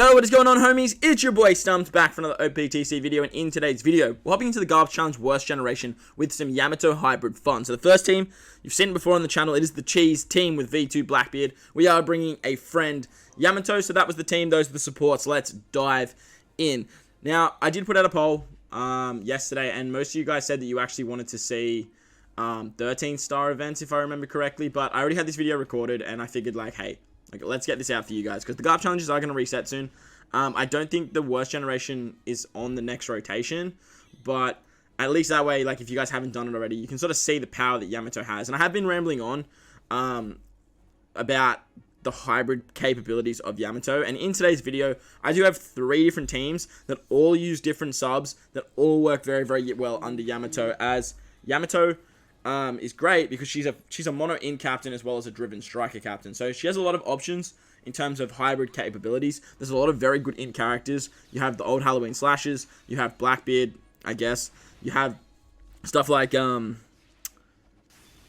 Yo, what is going on, homies? It's your boy StumpD back for another OPTC video, and in today's video, we're hopping into the Garp Challenge Worst Generation with some Yamato hybrid fun. So the first team, you've seen it before on the channel, it is the Cheese team with V2 Blackbeard. We are bringing a friend, Yamato, so that was the team, those are the supports. Let's dive in. Now, I did put out a poll yesterday, and most of you guys said that you actually wanted to see 13-star events, if I remember correctly, but I already had this video recorded, and I figured, like, hey, let's get this out for you guys, because the Garp challenges are going to reset soon. I don't think the worst generation is on the next rotation, but at least that way, like, if you guys haven't done it already, you can sort of see the power that Yamato has. And I have been rambling on about the hybrid capabilities of Yamato, and in today's video, I do have 3 different teams that all use different subs that all work very, very well under Yamato, as Yamato is great because she's a mono in captain as well as a driven striker captain. So she has a lot of options in terms of hybrid capabilities. There's a lot of very good in characters. You have the old Halloween slashes. You have Blackbeard, I guess. You have stuff like my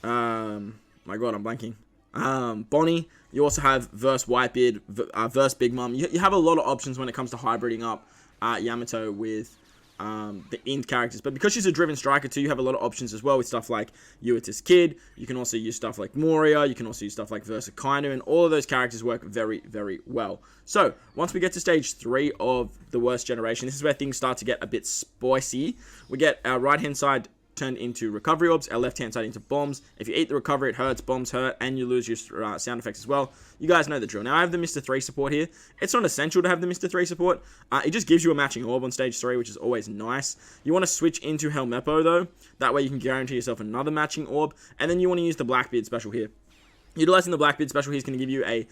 god, I'm blanking. Bonnie. You also have verse Whitebeard, verse Big Mom. You have a lot of options when it comes to hybriding up Yamato with the in characters, but because she's a driven striker too, you have a lot of options as well with stuff like Yuita's Kid. You can also use stuff like Moria. You can also use stuff like Versa Kainu, and all of those characters work very, very well. So once we get to stage 3 of the worst generation, this is where things start to get a bit spicy. We get our right hand side turned into recovery orbs, our left hand side into bombs. If you eat the recovery, it hurts, bombs hurt, and you lose your sound effects as well. You guys know the drill. Now I have the Mr. 3 support here. It's not essential to have the Mr. 3 support. It just gives you a matching orb on stage 3, which is always nice. You want to switch into Helmeppo though, that way you can guarantee yourself another matching orb, and then you want to use the Blackbeard special here. Utilizing the Blackbeard special here is going to give you a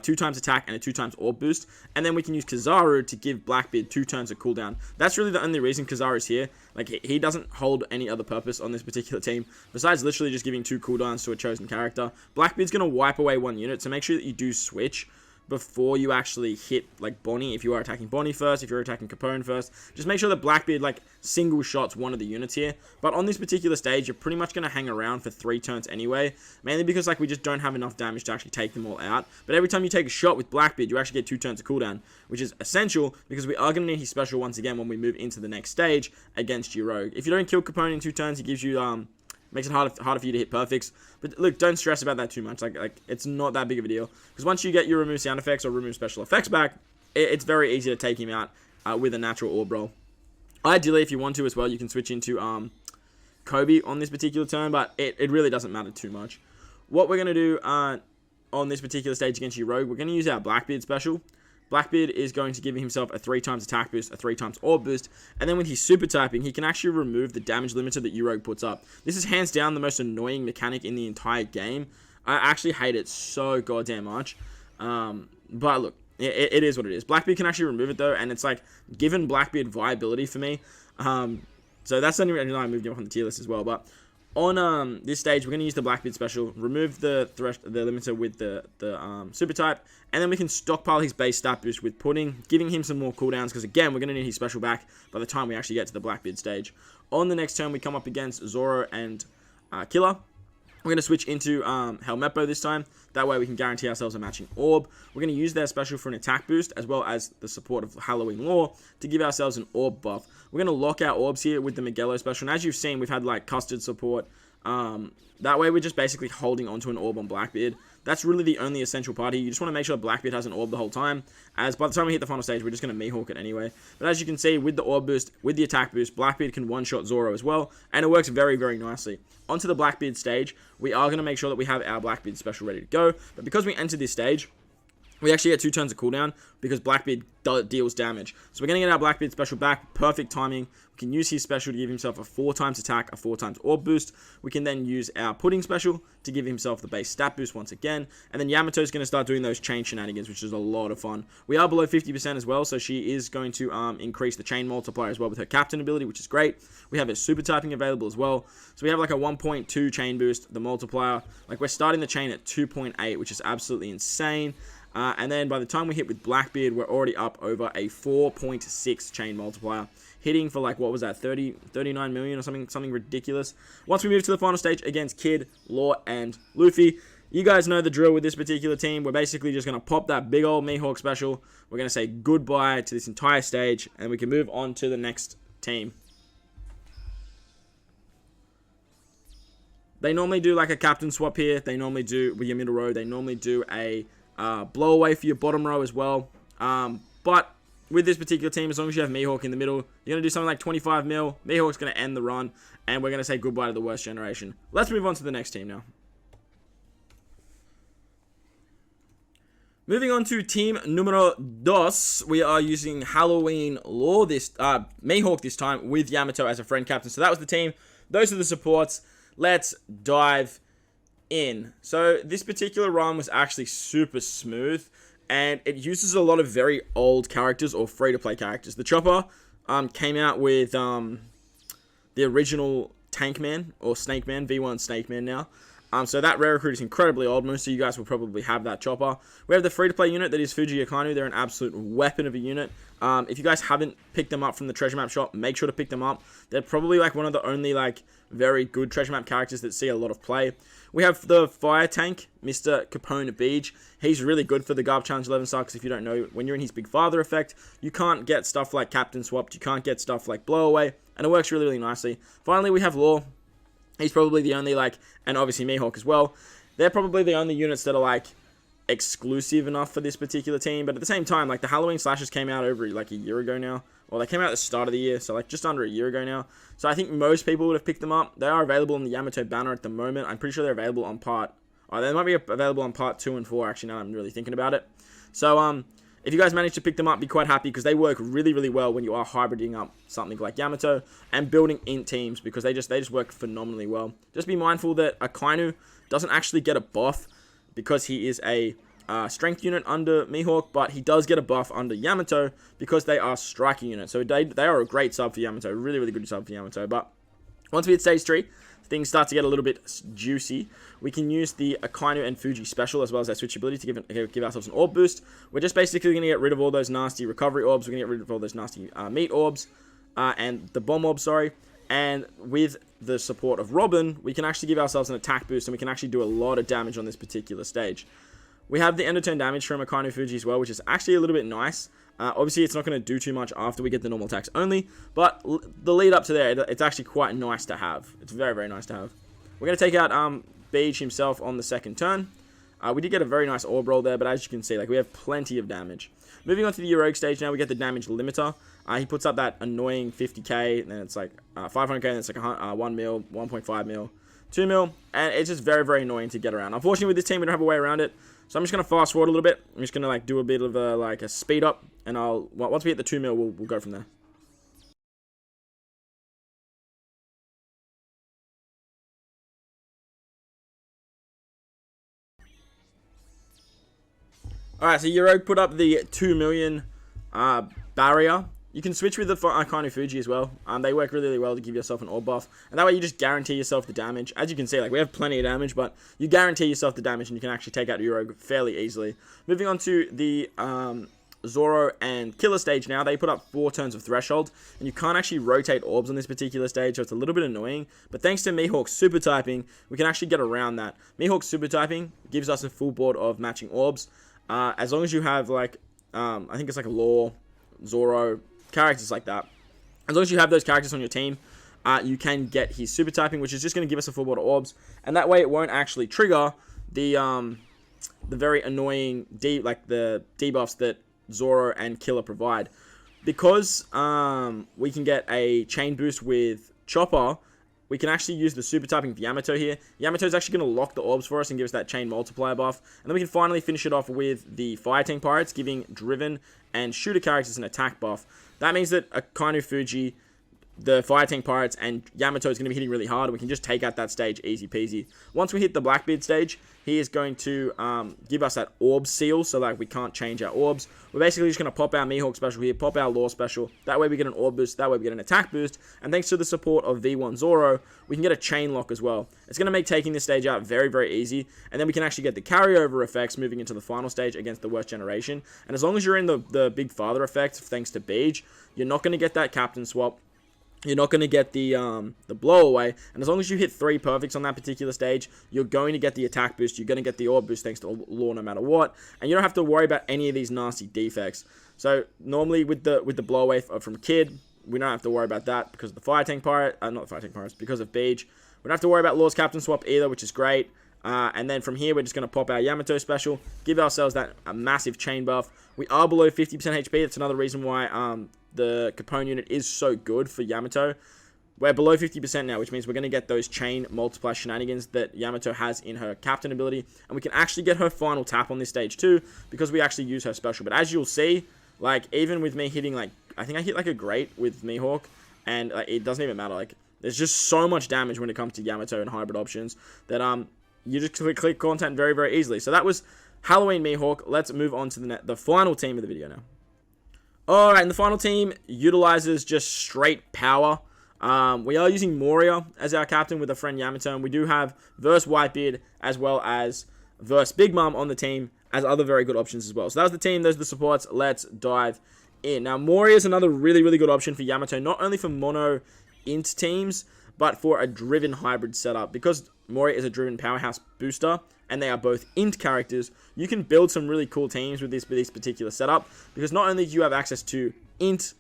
2 times attack and a 2 times orb boost, and then we can use Kizaru to give Blackbeard 2 turns of cooldown. That's really the only reason Kizaru's here. Like, he doesn't hold any other purpose on this particular team besides literally just giving 2 cooldowns to a chosen character. Blackbeard's going to wipe away 1 unit, so make sure that you do switch before you actually hit, like, Bonnie. If you are attacking Bonnie first, if you're attacking Capone first, just make sure that Blackbeard, like, single shots one of the units here. But on this particular stage, you're pretty much going to hang around for 3 turns anyway, mainly because, like, we just don't have enough damage to actually take them all out. But every time you take a shot with Blackbeard, you actually get 2 turns of cooldown, which is essential because we are going to need his special once again when we move into the next stage against your rogue. If you don't kill Capone in 2 turns, he gives you, makes it harder for you to hit perfects. But look, don't stress about that too much. Like it's not that big of a deal. Because once you get your remove sound effects or remove special effects back, it's very easy to take him out with a natural orb roll. Ideally, if you want to as well, you can switch into Kobe on this particular turn, but it really doesn't matter too much. What we're going to do on this particular stage against your rogue, we're going to use our Blackbeard special. Blackbeard is going to give himself a 3 times attack boost, a 3 times orb boost, and then with his super typing, he can actually remove the damage limiter that Rogue puts up. This is hands down the most annoying mechanic in the entire game. I actually hate it so goddamn much. But look, it is what it is. Blackbeard can actually remove it though, and it's like given Blackbeard viability for me. So that's the only reason I moved him up on the tier list as well. But on this stage, we're going to use the Blackbeard special, remove the limiter with the super type, and then we can stockpile his base stat boost with Pudding, giving him some more cooldowns, because again, we're going to need his special back by the time we actually get to the Blackbeard stage. On the next turn, we come up against Zoro and Killer. We're going to switch into Helmeppo this time. That way we can guarantee ourselves a matching orb. We're going to use their special for an attack boost, as well as the support of Halloween Lore to give ourselves an orb buff. We're going to lock our orbs here with the Magello special. And as you've seen, we've had like custard support. That way we're just basically holding onto an orb on Blackbeard. That's really the only essential part here. You just want to make sure Blackbeard has an orb the whole time, as by the time we hit the final stage, we're just going to Mihawk it anyway. But as you can see, with the orb boost, with the attack boost, Blackbeard can one-shot Zoro as well, and it works very, very nicely. Onto the Blackbeard stage, we are going to make sure that we have our Blackbeard special ready to go, but because we entered this stage, we actually get 2 turns of cooldown because Blackbeard deals damage. So we're going to get our Blackbeard special back. Perfect timing. We can use his special to give himself a 4 times attack, a 4 times orb boost. We can then use our Pudding special to give himself the base stat boost once again. And then Yamato's going to start doing those chain shenanigans, which is a lot of fun. We are below 50% as well, so she is going to increase the chain multiplier as well with her captain ability, which is great. We have her super typing available as well. So we have like a 1.2 chain boost, the multiplier. Like we're starting the chain at 2.8, which is absolutely insane. And then by the time we hit with Blackbeard, we're already up over a 4.6 chain multiplier, hitting for like, what was that, 39 million or something ridiculous. Once we move to the final stage against Kid, Law, and Luffy, you guys know the drill with this particular team. We're basically just going to pop that big old Mihawk special. We're going to say goodbye to this entire stage, and we can move on to the next team. They normally do like a captain swap here. They normally do with your middle row. They normally do a blow away for your bottom row as well. But with this particular team, as long as you have Mihawk in the middle, you're going to do something like 25 mil. Mihawk's going to end the run, and we're going to say goodbye to the worst generation. Let's move on to the next team now. Moving on to team numero dos, we are using Halloween Law Mihawk this time with Yamato as a friend captain. So that was the team. Those are the supports. Let's dive in. So this particular run was actually super smooth, and it uses a lot of very old characters or free-to-play characters. The Chopper came out with the original Tank Man or Snake Man, V1 Snake Man now. So that rare recruit is incredibly old. Most of you guys will probably have that Chopper. We have the free-to-play unit that is Fuji Akanu. They're an absolute weapon of a unit. If you guys haven't picked them up from the treasure map shop, make sure to pick them up. They're probably like one of the only like very good treasure map characters that see a lot of play. We have the fire tank, Mr. Capone Beach. He's really good for the Garp Challenge 11 star, because if you don't know, when you're in his Big Father effect, you can't get stuff like Captain Swapped, you can't get stuff like Blow Away, and it works really, really nicely. Finally, we have Law. He's probably the only, like, and obviously Mihawk as well. They're probably the only units that are, like, exclusive enough for this particular team. But at the same time, like, the Halloween Slashes came out over, like, a year ago now. Or they came out at the start of the year, so, like, just under a year ago now. So I think most people would have picked them up. They are available in the Yamato banner at the moment. I'm pretty sure they're available on part... Oh, they might be available on part 2 and 4, actually, now I'm really thinking about it. So, if you guys manage to pick them up, be quite happy, because they work really, really well when you are hybriding up something like Yamato and building in teams, because they just work phenomenally well. Just be mindful that Akainu doesn't actually get a buff because he is a strength unit under Mihawk, but he does get a buff under Yamato because they are striking units. So they are a great sub for Yamato, really, really good sub for Yamato. But once we hit stage 3, things start to get a little bit juicy. We can use the Akainu and Fuji special as well as their switch ability to give ourselves an orb boost. We're just basically going to get rid of all those nasty recovery orbs. We're going to get rid of all those nasty meat orbs and the bomb orbs, sorry. And with the support of Robin, we can actually give ourselves an attack boost, and we can actually do a lot of damage on this particular stage. We have the end of turn damage from Akainu Fuji as well, which is actually a little bit nice. Obviously, it's not going to do too much after we get the normal attacks only, but the lead up to there, it's actually quite nice to have. It's very, very nice to have. We're going to take out Beach himself on the second turn. We did get a very nice orb roll there, but as you can see, like, we have plenty of damage. Moving on to the Heroic stage now, we get the damage limiter. He puts up that annoying 50k, and then it's like 500k, and it's like 1 mil, 1.5 mil, 2 mil, and it's just very, very annoying to get around. Unfortunately, with this team, we don't have a way around it. So I'm just going to fast forward a little bit. I'm just going to like do a bit of a speed up, and once we hit the 2 mil, we'll go from there. Alright, so Yorogue put up the 2 million barrier. You can switch with the Akainu Fuji as well. They work really, really well to give yourself an orb buff. And that way you just guarantee yourself the damage. As you can see, like, we have plenty of damage, but you guarantee yourself the damage, and you can actually take out Yorogue fairly easily. Moving on to the Zoro and Killer stage now. They put up 4 turns of Threshold, and you can't actually rotate orbs on this particular stage, so it's a little bit annoying. But thanks to Mihawk's super typing, we can actually get around that. Mihawk's super typing gives us a full board of matching orbs. As long as you have, like, I think it's like a Law, Zoro, characters like that. As long as you have those characters on your team, you can get his super typing, which is just going to give us a full board of orbs, and that way it won't actually trigger the very annoying the debuffs that Zoro and Killer provide. Because we can get a chain boost with Chopper, we can actually use the super typing for Yamato here. Yamato is actually going to lock the orbs for us and give us that chain multiplier buff. And then we can finally finish it off with the Fire Tank Pirates, giving Driven and Shooter characters an attack buff. That means that Akainu Fuji, the Fire Tank Pirates, and Yamato is going to be hitting really hard. We can just take out that stage easy peasy. Once we hit the Blackbeard stage, he is going to give us that orb seal, so like we can't change our orbs. We're basically just going to pop our Mihawk special here, pop our Law special. That way we get an orb boost, that way we get an attack boost, and thanks to the support of V1 Zoro, we can get a chain lock as well. It's going to make taking this stage out very, very easy, and then we can actually get the carryover effects moving into the final stage against the worst generation. And as long as you're in the Big Father effect, thanks to Big, you're not going to get that captain swap. you're not going to get the blow away, and as long as you hit 3 perfects on that particular stage, you're going to get the attack boost, you're going to get the orb boost thanks to Law no matter what, and you don't have to worry about any of these nasty defects. So normally with the blow away from Kid, we don't have to worry about that because of the Fire Tank Pirate, not the Fire Tank Pirates, because of Beige. We don't have to worry about Law's Captain Swap either, which is great. And then from here, we're just going to pop our Yamato special, give ourselves that massive chain buff. We are below 50% HP. That's another reason why the Capone unit is so good for Yamato. We're below 50% now, which means we're going to get those chain multiply shenanigans that Yamato has in her captain ability. And we can actually get her final tap on this stage too, because we actually use her special. But as you'll see, like, even with me hitting, like, I think I hit, like, a great with Mihawk, and it doesn't even matter. Like, there's just so much damage when it comes to Yamato and hybrid options that, you just click content very, very easily. So that was Halloween Mihawk. Let's move on to the final team of the video now. Alright, and the final team utilizes just straight power. We are using Moria as our captain with a friend Yamato, and we do have verse Whitebeard as well as verse Big Mom on the team as other very good options as well. So that was the team, those are the supports. Let's dive in. Now, Moria is another really, really good option for Yamato, not only for mono int teams, but for a driven hybrid setup. Because Moria is a driven powerhouse booster, and they are both int characters, you can build some really cool teams with this particular setup, because not only do you have access to int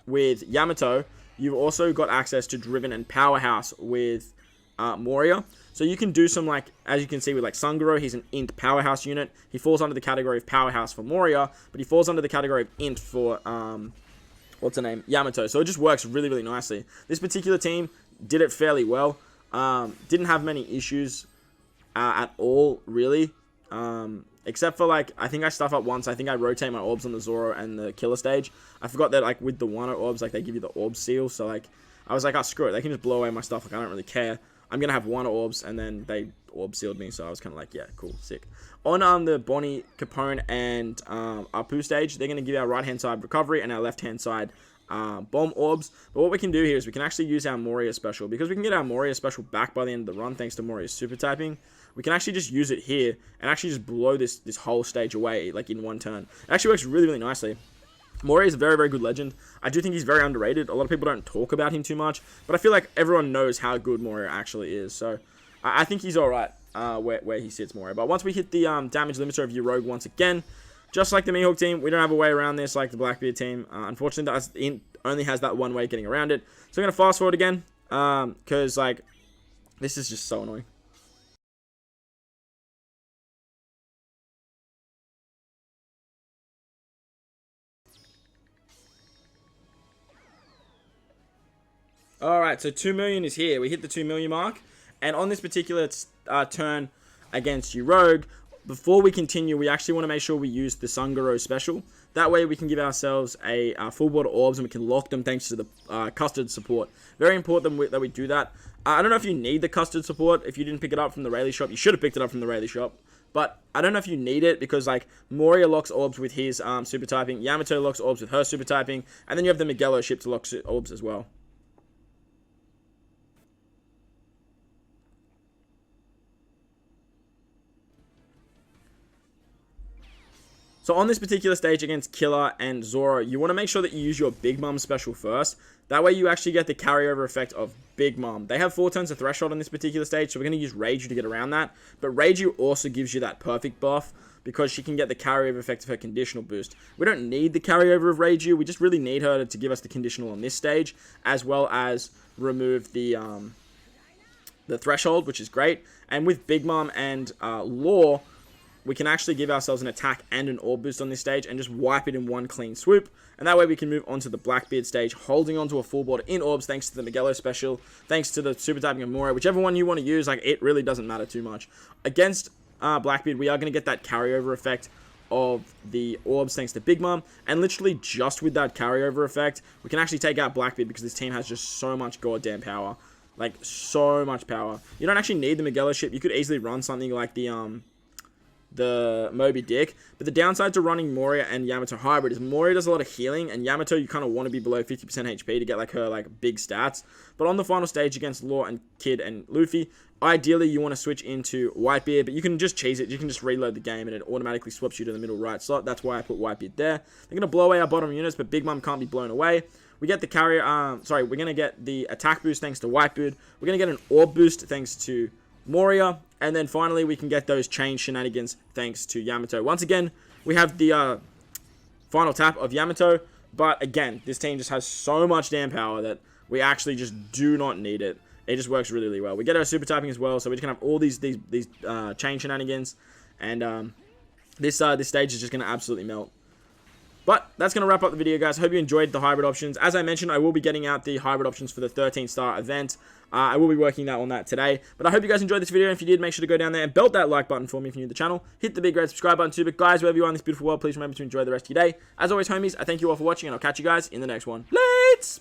with Yamato, you've also got access to driven and powerhouse with Moria. So you can do some, like, as you can see with, like, Sanguro, he's an int powerhouse unit. He falls under the category of powerhouse for Moria, but he falls under the category of int for, what's her name? Yamato. So it just works really, really nicely. This particular team did it fairly well. Didn't have many issues at all, really. Except for, like, I think I stuff up once. I think I rotate my orbs on the Zoro and the killer stage. I forgot that, like, with the Wano orbs, like, they give you the orb seal. So, like, I was like, oh, screw it. They can just blow away my stuff. Like, I don't really care. I'm going to have Wano orbs, and then they orb sealed me. So I was kind of like, yeah, cool, sick. On the Bonnie, Capone, and our Poo stage, they're going to give our right-hand side recovery and our left-hand side bomb orbs. But what we can do here is we can actually use our Moria special. Because we can get our Moria special back by the end of the run thanks to Moria's super typing, we can actually just use it here and actually just blow this whole stage away, like, in one turn. It actually works really, really nicely. Moria is a very, very good legend. I do think he's very underrated. A lot of people don't talk about him too much, but I feel like everyone knows how good Moria actually is. So I think he's alright where he sits, Moria. But once we hit the damage limiter of your Rogue once again, just like the Mihawk team, we don't have a way around this like the Blackbeard team. Unfortunately, it only has that one way of getting around it. So I'm going to fast forward again, because, like, this is just so annoying. Alright, so 2 million is here. We hit the 2 million mark. And on this particular turn against you Rogue, before we continue, we actually want to make sure we use the Sanguro special. That way we can give ourselves a full board of orbs and we can lock them thanks to the custard support. Very important that we do that. I don't know if you need the custard support. If you didn't pick it up from the Rayleigh shop, you should have picked it up from the Rayleigh shop. But I don't know if you need it because, like, Moria locks orbs with his super typing. Yamato locks orbs with her super typing. And then you have the Magello ship to lock orbs as well. So on this particular stage against Killer and Zoro, you want to make sure that you use your Big Mom special first. That way you actually get the carryover effect of Big Mom. They have 4 turns of threshold on this particular stage, so we're going to use Reiju to get around that. But Reiju also gives you that perfect buff because she can get the carryover effect of her conditional boost. We don't need the carryover of Reiju, we just really need her to give us the conditional on this stage, as well as remove the threshold, which is great. And with Big Mom and Law, we can actually give ourselves an attack and an orb boost on this stage and just wipe it in one clean swoop. And that way we can move on to the Blackbeard stage, holding onto a full board in orbs thanks to the Magello special, thanks to the super typing of Moria, whichever one you want to use, like, it really doesn't matter too much. Against Blackbeard, we are going to get that carryover effect of the orbs thanks to Big Mom, and literally just with that carryover effect, we can actually take out Blackbeard because this team has just so much goddamn power. Like, so much power. You don't actually need the Magello ship. You could easily run something like the Moby Dick, but the downside to running Moria and Yamato hybrid is Moria does a lot of healing, and Yamato you kind of want to be below 50% HP to get, like, her, like, big stats. But on the final stage against Law and Kid and Luffy, ideally you want to switch into Whitebeard, but you can just cheese it. You can just reload the game and it automatically swaps you to the middle right slot. That's why I put Whitebeard there. They're going to blow away our bottom units, but Big Mom can't be blown away. We get the carrier, we're going to get the attack boost thanks to Whitebeard. We're going to get an orb boost thanks to Moria. And then finally, we can get those chain shenanigans thanks to Yamato. Once again, we have the final tap of Yamato. But again, this team just has so much damn power that we actually just do not need it. It just works really, really well. We get our super typing as well, so we just can have all these chain shenanigans. And this stage is just going to absolutely melt. But that's going to wrap up the video, guys. I hope you enjoyed the hybrid options. As I mentioned, I will be getting out the hybrid options for the 13-star event. I will be working on that today. But I hope you guys enjoyed this video. And if you did, make sure to go down there and belt that like button for me if you're new to the channel. Hit the big red subscribe button too. But guys, wherever you are in this beautiful world, please remember to enjoy the rest of your day. As always, homies, I thank you all for watching, and I'll catch you guys in the next one. Let's